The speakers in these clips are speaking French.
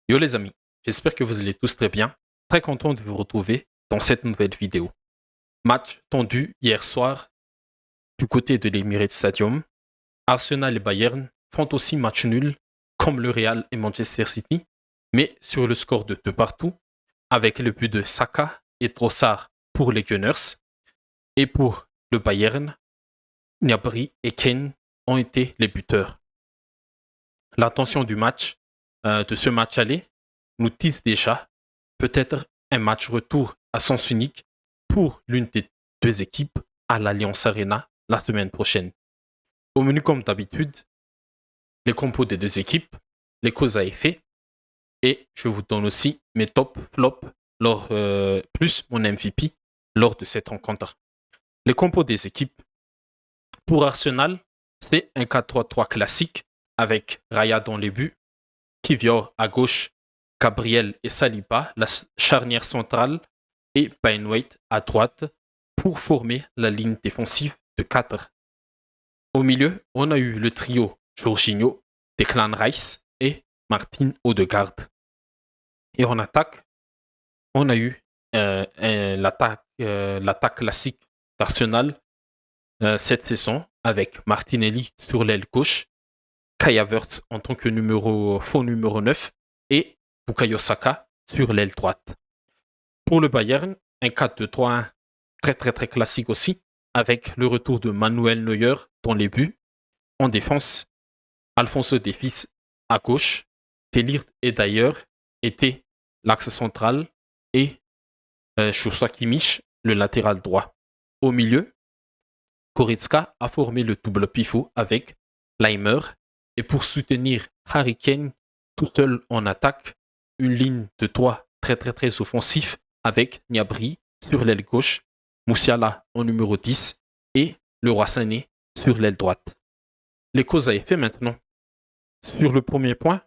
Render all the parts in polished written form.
Yo les amis, j'espère que vous allez tous très bien. Très content de vous retrouver dans cette nouvelle vidéo. Match tendu hier soir du côté de l'Emirates Stadium. Arsenal et Bayern font aussi match nul comme le Real et Manchester City, mais sur le score de 2 partout, avec le but de Saka et Trossard pour les Gunners. Et pour le Bayern, Gnabry et Kane ont été les buteurs. L'attention du match, de ce match aller, nous tisse déjà peut-être un match retour à sens unique pour l'une des deux équipes à l'Allianz Arena la semaine prochaine. Au menu comme d'habitude, les compos des deux équipes, les causes à effet, et je vous donne aussi mes top flops plus mon MVP lors de cette rencontre. Les compos des équipes. Pour Arsenal, c'est un 4-3-3 classique avec Raya dans les buts, Kivior à gauche, Gabriel et Saliba, la charnière centrale, et Waite à droite pour former la ligne défensive de 4. Au milieu, on a eu le trio Jorginho, Declan Rice et Martin Odegaard. Et en attaque, on a eu l'attaque classique d'Arsenal cette saison avec Martinelli sur l'aile gauche, Kai Havertz en tant que faux numéro 9 et Bukayo Saka sur l'aile droite. Pour le Bayern, un 4-2-3-1 très classique aussi, avec le retour de Manuel Neuer dans les buts. En défense, Alphonso Davies à gauche, Delirte et d'ailleurs étaient l'axe central et Joshua Kimmich le latéral droit. Au milieu, Goretzka a formé le double pivot avec Leimer et pour soutenir Harry Kane tout seul en attaque, une ligne de 3 très offensif avec Gnabry sur l'aile gauche, Musiala en numéro 10 et Leroy Sané sur l'aile droite. Les causes à effet maintenant. Sur le premier point,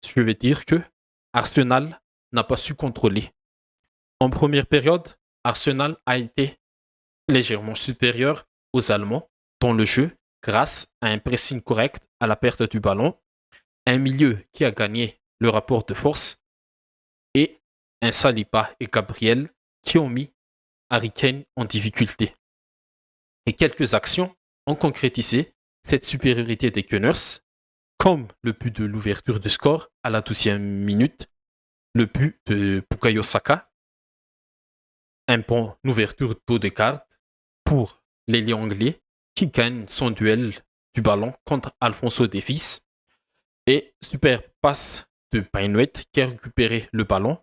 je vais dire que Arsenal n'a pas su contrôler. En première période, Arsenal a été légèrement supérieur aux Allemands dans le jeu grâce à un pressing correct à la perte du ballon, un milieu qui a gagné le rapport de force et un Saliba et Gabriel qui ont mis Harry Kane en difficulté. Et quelques actions ont concrétisé cette supériorité des Gunners, comme le but de l'ouverture du score à la 12e minute, le but de Bukayo Saka, un bon ouverture d'Odegaard pour l'ailier anglais qui gagne son duel du ballon contre Alphonso Davies et super passe de Waite qui a récupéré le ballon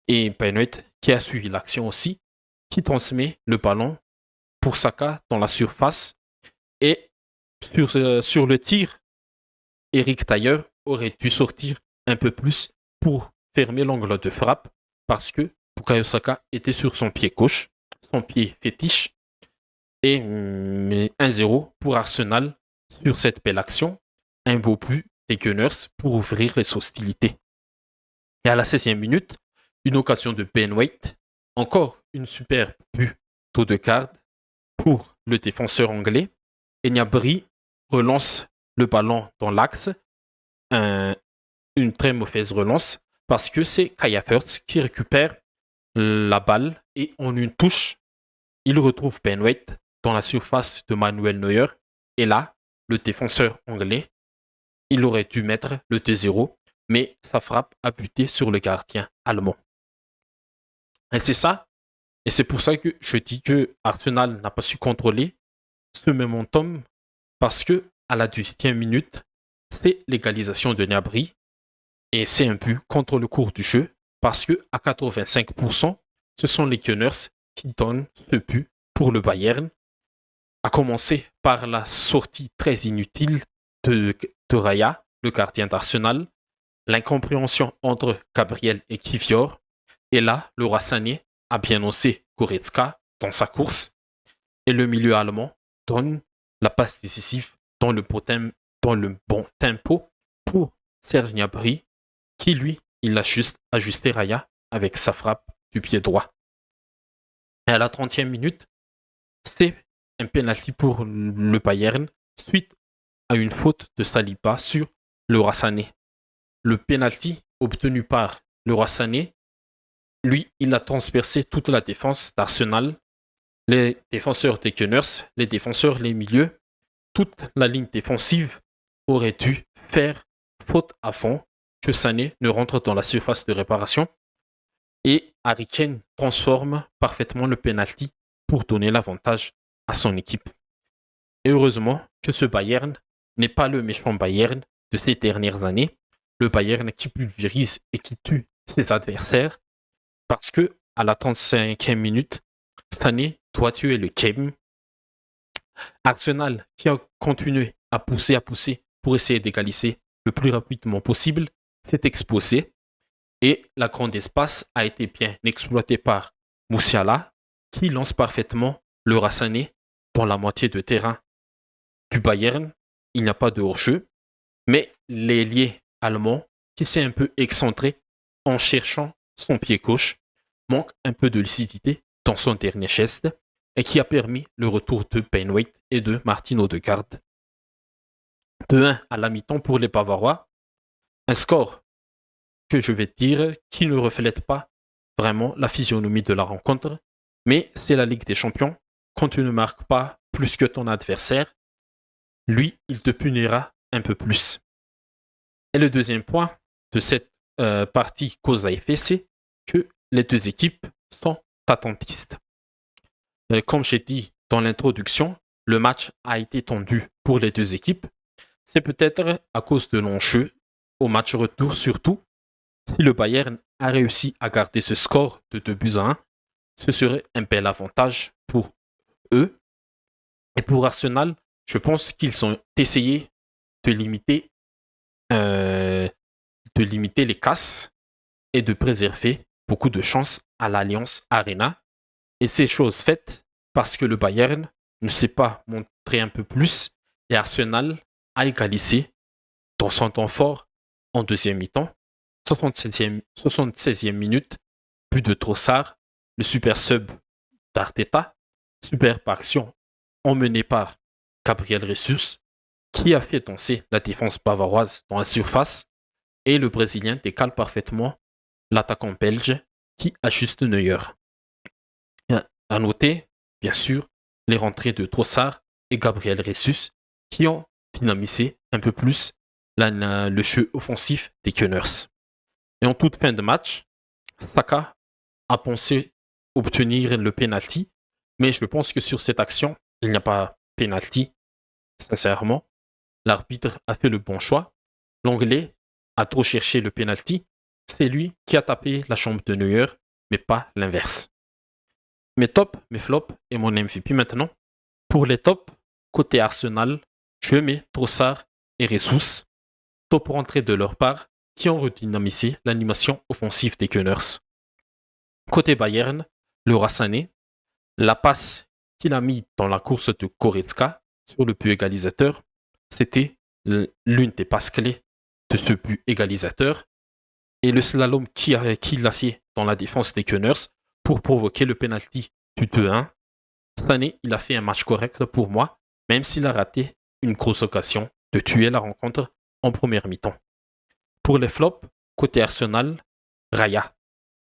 et Waite qui a suivi l'action aussi, qui transmet le ballon pour Saka dans la surface et sur le tir, Eric Taylor aurait dû sortir un peu plus pour fermer l'angle de frappe parce que Bukayo Saka était sur son pied gauche, son pied fétiche. Et 1-0 pour Arsenal sur cette belle action. Un beau but des Gunners pour ouvrir les hostilités. Et à la 16e minute, une occasion de Waite. Encore une super but d'Odegaard pour le défenseur anglais. Et Gnabry relance le ballon dans l'axe. Une très mauvaise relance parce que c'est Kai Havertz qui récupère la balle et en une touche, il retrouve Waite dans la surface de Manuel Neuer. Et là, le défenseur anglais, il aurait dû mettre le 2-0, mais sa frappe a buté sur le gardien allemand. Et c'est ça, et c'est pour ça que je dis que Arsenal n'a pas su contrôler ce momentum, parce que à la 18e minute, c'est l'égalisation de Gnabry, et c'est un but contre le cours du jeu, parce que à 85%, ce sont les Gunners qui donnent ce but pour le Bayern, à commencer par la sortie très inutile de Raya, le gardien d'Arsenal, l'incompréhension entre Gabriel et Kivior, et là, le Sané a bien osé Goretzka dans sa course, et le milieu allemand donne la passe décisive dans le bon tempo pour Serge Gnabry, qui lui, il a juste ajusté Raya avec sa frappe du pied droit. Et à la 30e minute, c'est un penalty pour le Bayern suite à une faute de Saliba sur le Sané. Le penalty obtenu par le Roi Sané, lui, il a transpercé toute la défense d'Arsenal, les défenseurs des Gunners, les défenseurs, les milieux, toute la ligne défensive aurait dû faire faute à fond que Sané ne rentre dans la surface de réparation et Harry Kane transforme parfaitement le penalty pour donner l'avantage à son équipe. Et heureusement que ce Bayern n'est pas le méchant Bayern de ces dernières années, le Bayern qui pulvérise et qui tue ses adversaires, parce que à la 35e minute, Sané doit tuer le Kane. Arsenal qui a continué à pousser pour essayer d'égaliser le plus rapidement possible, s'est exposé et la grande espace a été bien exploitée par Musiala qui lance parfaitement le Rassané dans la moitié de terrain du Bayern. Il n'y a pas de hors-jeu, mais l'ailier allemand qui s'est un peu excentré en cherchant son pied gauche manque un peu de lucidité dans son dernier geste et qui a permis le retour de Ben White et de Martin Odegaard. 2-1 à la mi-temps pour les Bavarois. Un score que je vais dire qui ne reflète pas vraiment la physionomie de la rencontre, mais c'est la Ligue des Champions. Quand tu ne marques pas plus que ton adversaire, lui, il te punira un peu plus. Et le deuxième point de cette partie cause à effet, c'est que les deux équipes sont attentistes. Comme j'ai dit dans l'introduction, le match a été tendu pour les deux équipes. C'est peut-être à cause de l'enjeu au match retour surtout. Si le Bayern a réussi à garder ce score de 2-1, ce serait un bel avantage pour eux. Et pour Arsenal, je pense qu'ils ont essayé de limiter les casses et de préserver beaucoup de chances à l'Alliance Arena. Et c'est chose faite parce que le Bayern ne s'est pas montré un peu plus et Arsenal a égalisé dans son temps fort en deuxième mi-temps. 76e minute, but de Trossard, le super sub d'Arteta, superbe action emmenée par Gabriel Jesus, qui a fait danser la défense bavaroise dans la surface, et le Brésilien décale parfaitement l'attaquant belge qui ajuste Neuer. À noter, bien sûr, les rentrées de Trossard et Gabriel Jesus qui ont dynamisé un peu plus le jeu offensif des Gunners. Et en toute fin de match, Saka a pensé obtenir le penalty, mais je pense que sur cette action, il n'y a pas penalty. Sincèrement, l'arbitre a fait le bon choix. L'Anglais a trop cherché le penalty. C'est lui qui a tapé la chambre de Neuer, mais pas l'inverse. Mes tops, mes flops et mon MVP maintenant. Pour les tops, côté Arsenal, je mets Trossard et Ressus. Top rentrée de leur part, qui ont redynamisé l'animation offensive des Gunners. Côté Bayern, le Rassané, la passe qu'il a mis dans la course de Goretzka sur le but égalisateur, c'était l'une des passes clés de ce but égalisateur. Et le slalom qu'il a fait dans la défense des Gunners pour provoquer le penalty du 2-1. Sané, il a fait un match correct pour moi, même s'il a raté une grosse occasion de tuer la rencontre en première mi-temps. Pour les flops, côté Arsenal, Raya.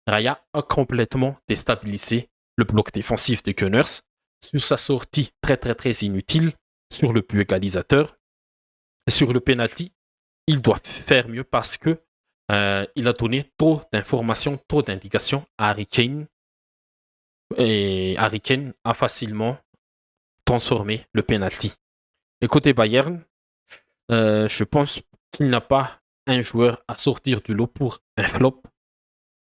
Raya a complètement déstabilisé le bloc défensif des Gunners sur sa sortie très inutile sur le but égalisateur. Sur le penalty, il doit faire mieux parce que il a donné trop d'informations, trop d'indications à Harry Kane. Et Harry Kane a facilement transformé le penalty. Et côté Bayern, je pense qu'il n'a pas un joueur à sortir du lot pour un flop,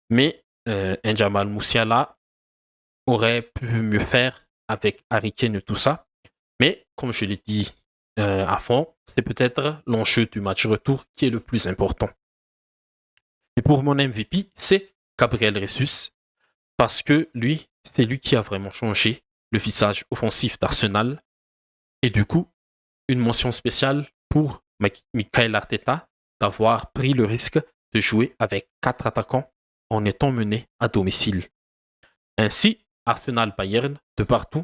mais un Jamal Musiala aurait pu mieux faire avec Harry Kane et tout ça. Mais comme je l'ai dit à fond, c'est peut-être l'enjeu du match retour qui est le plus important. Et pour mon MVP, c'est Gabriel Jesus, parce que lui, c'est lui qui a vraiment changé le visage offensif d'Arsenal. Et du coup, une mention spéciale pour Mikel Arteta d'avoir pris le risque de jouer avec 4 attaquants en étant mené à domicile. Ainsi, Arsenal-Bayern, de partout,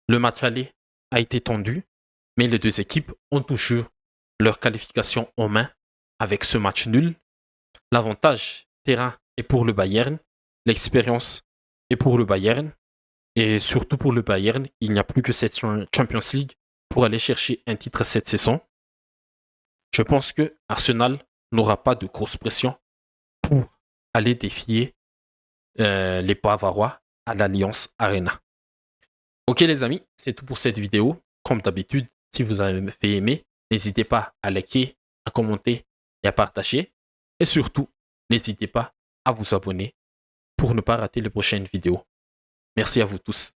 le match aller a été tendu, mais les deux équipes ont toujours leur qualification en main avec ce match nul. L'avantage terrain est pour le Bayern, l'expérience est pour le Bayern, et surtout pour le Bayern, il n'y a plus que cette Champions League pour aller chercher un titre cette saison. Je pense que Arsenal n'aura pas de grosse pression pour aller défier les Bavarois à l'Alliance Arena. Ok les amis, c'est tout pour cette vidéo. Comme d'habitude, si vous avez aimé, n'hésitez pas à liker, à commenter et à partager. Et surtout, n'hésitez pas à vous abonner pour ne pas rater les prochaines vidéos. Merci à vous tous.